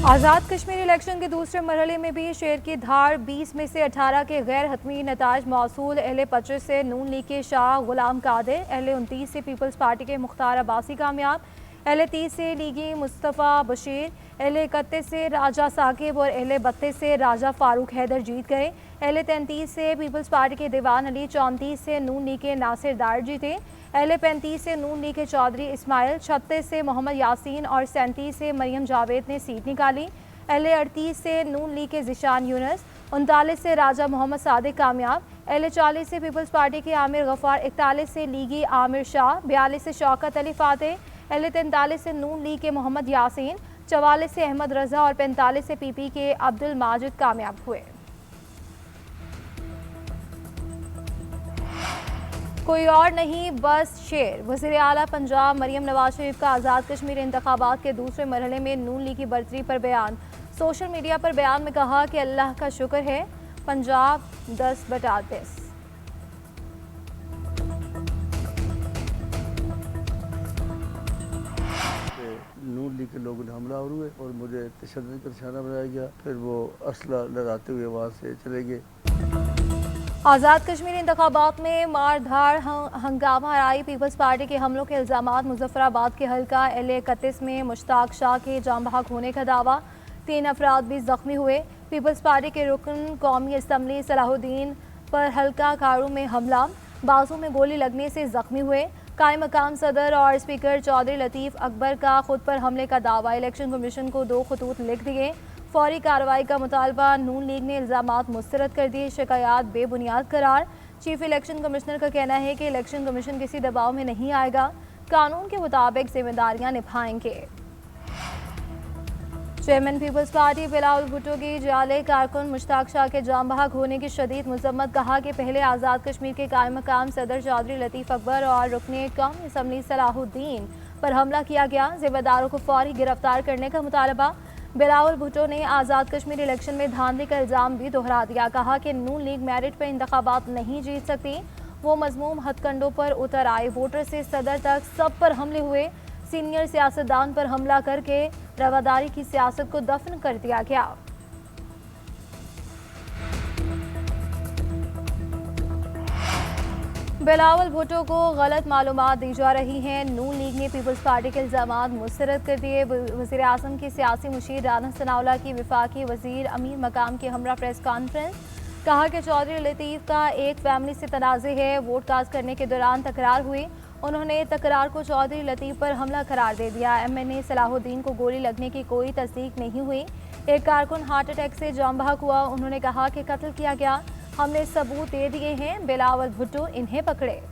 Azad Kashmir election के दूसरे मरहले में भी शेर की धार 20 में से 18 के गैर हतमी नताज मौसूल। अहले 25 से नून लीग के शाह गुलाम कादिर, अहले 29 से पीपल्स पार्टी के मुख्तार अब्बासी कामयाब, अहले 30 से लीगी मुस्तफ़ा बशीर, अहले 31 से राजा साकिब और अहले 32 से राजा फारूक हैदर जीत गए। अहले 33 से पीपल्स पार्टी के दीवान अली, 34 से नून लीग के नासिर दार जीते, अहले 35 से नून लीग के चौधरी इस्माइल, 36 से मोहम्मद यासीन और 37 से मरियम जावेद ने सीट निकाली। अहले 38 से नून लीग के जिशान यूनुस, 39 से राजा मोहम्मद सादिक कामयाब, अहले 40 से पीपल्स पार्टी के आमिर गफ्फार, 41 से लीगी आमिर शाह, 42 से शौकत अली फातेह, अहले 43 से नून लीग के मोहम्मद यासीन, 44 से अहमद रजा और 45 से पीपी के अब्दुल माजिद कामयाब हुए। कोई और नहीं बस शेर। वज़ीर आला पंजाब मरियम नवाज शरीफ का आज़ाद कश्मीर इंतखाबात के दूसरे मरहले में नून लीग की बर्तरी पर बयान। सोशल मीडिया पर बयान में कहा कि अल्लाह का शुक्र है पंजाब 10/10। नून लीग के लोगों ने हमला हुए और मुझे तशद्दुद का निशाना बनाया गया। फिर वो असला लहराते हुए वहाँ से चले गए। आज़ाद कश्मीर इंतखाबात में मारधाड़ हंगामा आई। पीपल्स पार्टी के हमलों के इल्ज़ामात। मुजफ्फराबाद के हल्का अहले 31 में मुश्ताक शाह के जाम बहक होने का दावा। 3 अफराद भी जख्मी हुए। पीपल्स पार्टी के रुकन कौमी असम्बली सलाहुद्दीन पर हल्का कारू में हमला, बाजू में गोली लगने से जख्मी हुए। कायम मकाम सदर और स्पीकर चौधरी लतीफ़ अकबर का खुद पर हमले का दावा। इलेक्शन कमीशन को 2 खतूत लिख दिए। फौरी कार्रवाई का मुतालबा। नून लीग ने इल्ज़ामात मुस्तरद कर दिए, शिकायत बेबुनियाद करार। चीफ इलेक्शन कमिश्नर का कहना है कि इलेक्शन कमीशन किसी दबाव में नहीं आएगा, कानून के मुताबिक जिम्मेदारियां निभाएंगे। Chairman Peoples Party Bilawal Bhutto की जाले कारकुन मुश्ताक शाह के जाम बहक होने की शदीद मजम्मत। कहा कि पहले आज़ाद कश्मीर के कायम मकाम सदर चौधरी लतीफ़ अकबर और रुकने कौमी असम्बली सलाहुद्दीन पर हमला किया गया। जिम्मेदारों को फौरी गिरफ्तार करने का मुतालबा। बिलावल भुट्टो ने आज़ाद कश्मीर इलेक्शन में धांधली का इल्ज़ाम भी दोहरा दिया। कहा कि नून लीग मेरिट पर इंतखाबात नहीं जीत सकती। वो मजमूम हथकंडों पर उतर आए। वोटर से सदर तक सब पर हमले हुए। सीनियर सियासतदान पर हमला करके रवादारी की सियासत को दफन कर दिया गया। बिलावल भुट्टो को गलत मालूमात दी जा रही हैं। नून लीग ने पीपल्स पार्टी के इल्ज़ामात मुस्तरद कर दिए। वज़ीर आज़म की सियासी मुशीर राना सनाउल्लाह की वफाकी वज़ीर अमीर मकाम की हमरा प्रेस कॉन्फ्रेंस। कहा कि चौधरी लतीफ़ का एक फैमिली से तनाज़े है। वोट कास्ट करने के दौरान तकरार हुई। उन्होंने तकरार को चौधरी लतीफ़ पर हमला करार दे दिया। MNA सलाहुद्दीन को गोली लगने की कोई तस्दीक नहीं हुई। एक कारकुन हार्ट अटैक से जाम बहक हुआ। उन्होंने कहा कि कत्ल किया गया। हमने सबूत दे दिए हैं। बिलावल भुट्टो इन्हें पकड़े।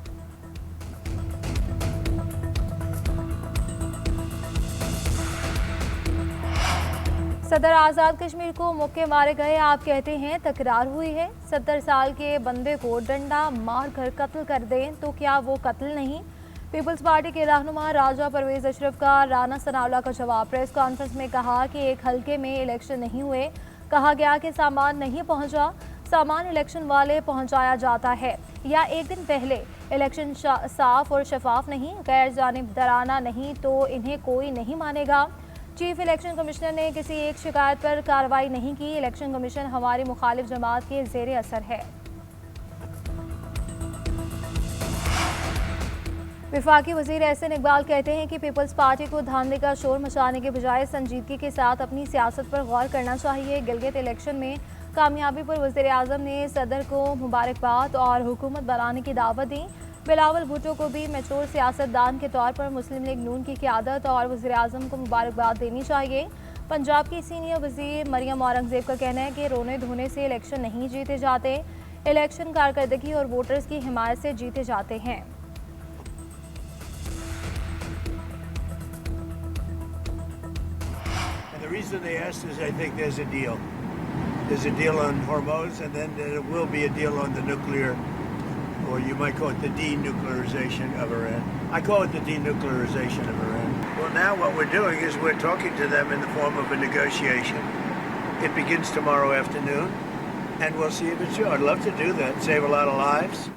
सदर आज़ाद कश्मीर को मुक्के मारे गए। आप कहते हैं तकरार हुई है। 70 साल के बंदे को डंडा मार कर कत्ल कर दें तो क्या वो कत्ल नहीं? पीपल्स पार्टी के रहनुमा राजा परवेज अशरफ का राना सनाउल्लाह का जवाब। प्रेस कॉन्फ्रेंस में कहा कि एक हल्के में इलेक्शन नहीं हुए। कहा गया कि सामान नहीं पहुंचा। सामान इलेक्शन वाले पहुंचाया जाता है, या एक दिन पहले इलेक्शन साफ और शफाफ नहीं, गैर जानिबदाराना नहीं तो इन्हें कोई नहीं मानेगा। चीफ इलेक्शन कमिश्नर ने किसी एक शिकायत पर कार्रवाई नहीं की। इलेक्शन कमीशन हमारी मुखालिफ जमात के जेर असर है। विफाकी वजीर एहसन इकबाल कहते हैं कि पीपल्स पार्टी को धांधली का शोर मचाने के बजाय संजीदगी के साथ अपनी सियासत पर गौर करना चाहिए। गिलगित इलेक्शन में कामयाबी पर वज़ीर आज़म ने सदर को मुबारकबाद और हुकूमत बनाने की दावत दी। बिलावल भुट्टो को भी मैच्योर सियासतदान के तौर पर मुस्लिम लीग नून की क़यादत और वज़ीर आज़म को मुबारकबाद देनी चाहिए। पंजाब की सीनियर वज़ीर मरियम औरंगज़ेब का कहना है कि रोने धोने से इलेक्शन नहीं जीते जाते। इलेक्शन कारकर्दगी और वोटर्स की हिमायत से जीते जाते हैं। The reason they asked is I think there's a deal. There's a deal on Hormuz, and then there will be a deal on the nuclear, or you might call it the denuclearization of Iran. I call it the denuclearization of Iran. Well, now what we're doing is we're talking to them in the form of a negotiation. It begins tomorrow afternoon, and we'll see if it's true. I'd love to do that, save a lot of lives.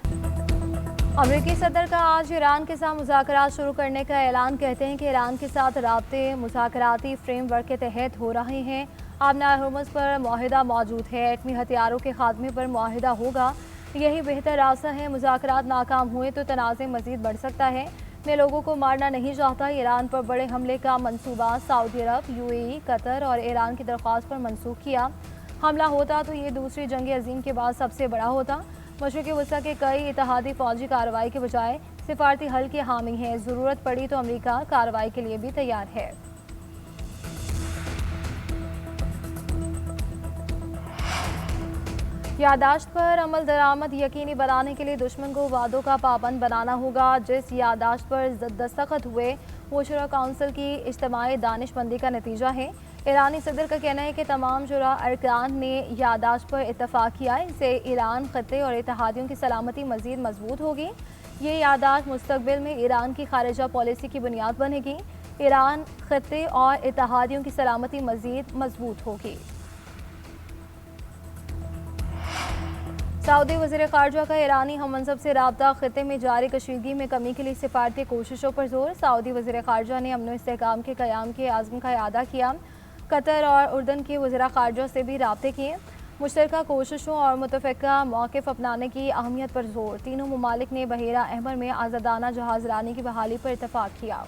अमेरिकी सदर का आज Iran के साथ मुज़ाकरात शुरू करने का ऐलान। कहते हैं कि ईरान के साथ राब्ते मुज़ाकराती फ्रेमवर्क के तहत हो रहे हैं। आबनार हुर्मुज़ पर मुआहिदा मौजूद है। एटमी हथियारों के खात्मे पर मुआहिदा होगा, यही बेहतर रास्ता है। मुज़ाकरात नाकाम हुए तो तनाज़े मज़ीद बढ़ सकता है। मैं लोगों को मारना नहीं चाहता। ईरान पर बड़े हमले का मंसूबा सऊदी अरब, यूएई, कतर और ईरान की दरख्वास्त पर मनसूख किया। हमला होता तो ये दूसरी जंग अजीम के बाद सबसे बड़ा होता। मशरिक़ी वस्ता के कई इत्तेहादी फौजी कार्रवाई के बजाय सिफारती हल के हामी हैं। ज़रूरत पड़ी तो अमेरिका कार्रवाई के लिए भी तैयार है। यादाश्त पर अमल दरामद यकीनी बनाने के लिए दुश्मन को वादों का पाबंद बनाना होगा। जिस यादाश्त पर दस्तखत हुए वो शुरा काउंसिल की इज्तिमाई दानिशमंदी का नतीजा है। ईरानी सदर का कहना है कि तमाम शुरा अरकान ने यादाश्त पर इत्तफाक किया। इससे ईरान, खत्ते और इत्तेहादियों की सलामती मज़ीद मजबूत होगी। ये यादाश्त मुस्तकबिल में ईरान की खारिजा पॉलिसी की बुनियाद बनेगी। ईरान, खत्ते और इत्तेहादियों की सलामती मज़ीद मजबूत होगी। सऊदी वज़ीर ख़ारजा का ईरानी हममनसब से राब्ता, खत्ते में जारी कशीदगी में कमी के लिए सिफारती कोशिशों पर जोर। सऊदी वज़ीर ख़ारजा ने अमन व इस्तेहकाम के क़याम के आज़म का इआदा किया। कतर और उर्दन के वज़ीर ख़ारजा से भी राब्ते किए। मुश्तरका कोशिशों और मुतफ़िक़ा मौक़िफ़ अपनाने की अहमियत पर जोर। तीनों ममालिक ने बहेरा अहमर में आज़ादाना जहाज़रानी की बहाली पर इत्तफ़ाक़ किया।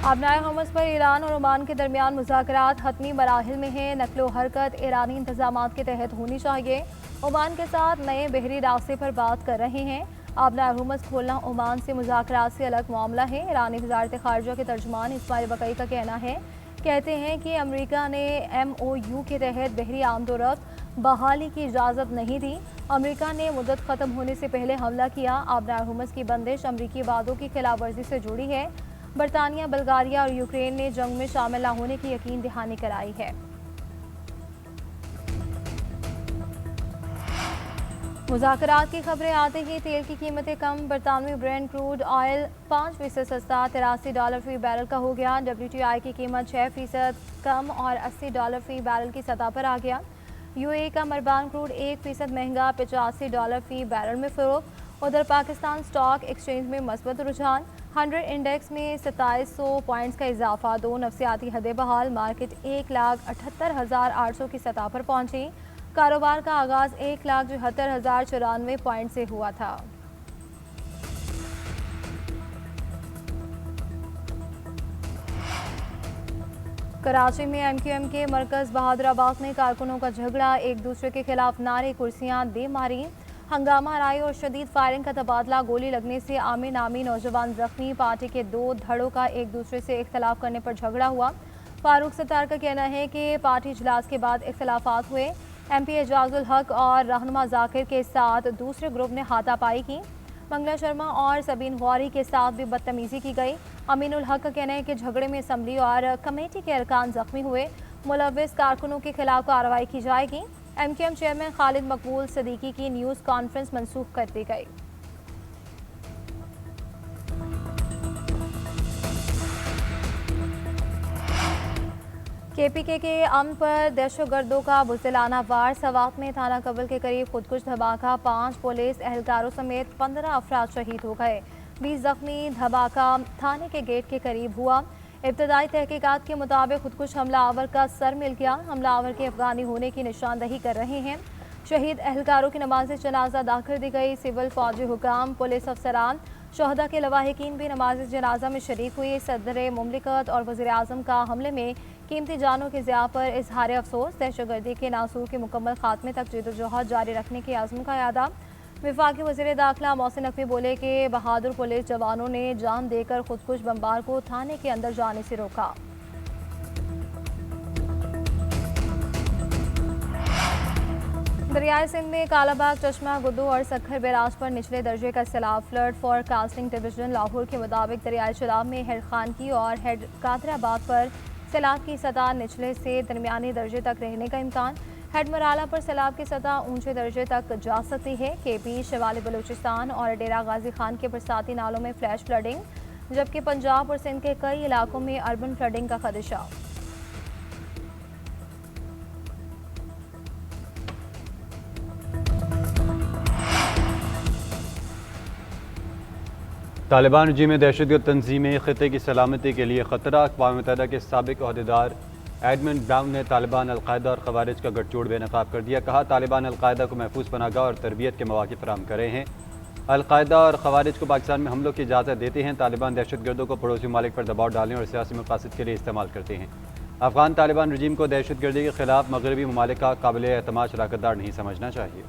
आबनाए हुर्मुज़ पर ईरान और ओमान के दरमियान मुज़ाकरात हतमी मराहिल में हैं। नकलो हरकत ईरानी इंतज़ामात के तहत होनी चाहिए। ओमान के साथ नए बहरी रास्ते पर बात कर रहे हैं। आबनाए हुर्मुज़ खोलना ओमान से मुज़ाकरात से अलग मामला है। ईरानी वज़ारत ख़ारजा के तर्जुमान इस्माइल बक़ई का कहना है, कहते हैं कि अमेरिका ने MOU के तहत बहरी आमदोरफ्त बहाली की इजाज़त नहीं दी। अमेरिका ने मुद्दत ख़त्म होने से पहले हमला किया। आबनाए हुर्मुज़ की बंदिश अमरीकी वादों की खिलाफ वर्जी से जुड़ी है। बरतानिया, बल्गारिया और यूक्रेन ने जंग में शामिल न होने की यकीन दहानी कराई है। मुज़ाकरात की खबरें आते ही तेल की कीमतें कम। बरतानवी ब्रेंट क्रूड ऑयल 5% सस्ता $83 फी बैरल का हो गया। WTI की कीमत 6% कम और $80 फी बैरल की सतह पर आ गया। UAE का मरबान क्रूड 1% महंगा $85 फी बैरल में फ़रोख्त। उधर पाकिस्तान स्टॉक एक्सचेंज में मस्बत रुझान। 100 इंडेक्स में 2700 पॉइंट्स का इजाफा। 2 नफ्सियाती हदें बहाल। मार्केट 1,78,800 की सतह पर पहुंची। कारोबार का आगाज 1,74,094 पॉइंट से हुआ था। कराची में MQM के मरकज बहादुराबाद में कारकुनों का झगड़ा। एक दूसरे के खिलाफ नारे, कुर्सियां दे मारी। हंगामा राय और शदीद फायरिंग का तबादला। गोली लगने से आमिर नामी नौजवान जख्मी। पार्टी के 2 धड़ों का एक दूसरे से इख्तलाफ करने पर झगड़ा हुआ। फारूक सत्तार का कहना है कि पार्टी इजलास के बाद इख्तलाफात हुए। MP एजाजुल हक और रहनुमा जाकिर के साथ दूसरे ग्रुप ने हाथापाई की। मंगला शर्मा और सबीन गौरी के साथ भी बदतमीजी की गई। अमीनुल हक का कहना है कि झगड़े में असम्बली और कमेटी के अरकान जख्मी हुए। मुलव्विस कारकुनों के खिलाफ कार्रवाई की जाएगी। MQM चेयरमैन खालिद मकबूल सदीकी की न्यूज़ कॉन्फ्रेंस मनसूख कर दी गई। KPK के अमन पर दहशतगर्दों का बुज़दिलाना वार। सवात में थाना कबल के करीब खुदकुश धमाका। 5 पुलिस एहलकारों समेत 15 अफराद शहीद हो गए, 20 जख्मी। धमाका थाने के गेट के करीब हुआ। इब्तदाई तहकीकात के मुताबिक खुदकुश हमलावर का सर मिल गया। हमलावर के अफगानी होने की निशानदही कर रहे हैं। शहीद एहलकारों की नमाज जनाजा अदा कर दी गई। सिविल, फौजी हुकाम, पुलिस अफसरान, शहदा के लवाहिकीन भी नमाज जनाजा में शरीक हुई। सदर मुमलिकत और वज़ीर आज़म का हमले में कीमती जानों के ज़िया पर इजहार अफसोस। दहशतगर्दी के नासूर के मुकम्मल खात्मे तक जदोजहद जारी रखने के आज़म का यादा। वफाकी वज़ीर दाखिला मोहसिन नकवी बोले कि बहादुर पुलिस जवानों ने जान देकर खुदकुश बमबार को थाने के अंदर जाने से रोका। दरियाई सिंध में कालाबाग, चश्मा, गुद्दू और सक्खर बैराज पर निचले दर्जे का सैलाब। फ्लड फोरकास्टिंग डिवीजन लाहौर के मुताबिक दरियाई शराब में हेड खानकी और हेड कादराबाद पर सैलाब की सतह निचले से दरमियानी दर्जे तक रहने का इम्कान। हेड मराला पर सैलाब की सतह ऊंचे दर्जे तक जा सकती है। KP, शिमाली बलूचिस्तान और डेरा गाजी खान के बरसाती नालों में फ्लैश फ्लडिंग, जबकि पंजाब और सिंध के कई इलाकों में अर्बन फ्लडिंग का खदशा। तालिबान रजीम में दहशतगर्द तंजीमें खिते की सलामती के लिए ख़तरा। अक़वाम मुत्तहिदा के साबिक़ अहदेदार एडमंड ब्राउन ने तालिबान अलकायदा और ख़वारिज का गठजोड़ बेनकाब कर दिया। कहा, तालिबान अलकायदा को महफूज पनाहगाह और तरबियत के मौक़े फराहम करे हैं। अलकायदा और ख़वारिज को पाकिस्तान में हमलों की इजाज़त देते हैं। तालिबान दहशतगर्दों को पड़ोसी ममालिक पर दबाव डालने और सियासी मकासद के लिए इस्तेमाल करते हैं। अफ़गान तालिबान रजीम को दहशतगर्दी के ख़िलाफ़ मगरबी ममालिक का काबिल एतमाद शराकतदार नहीं समझना चाहिए।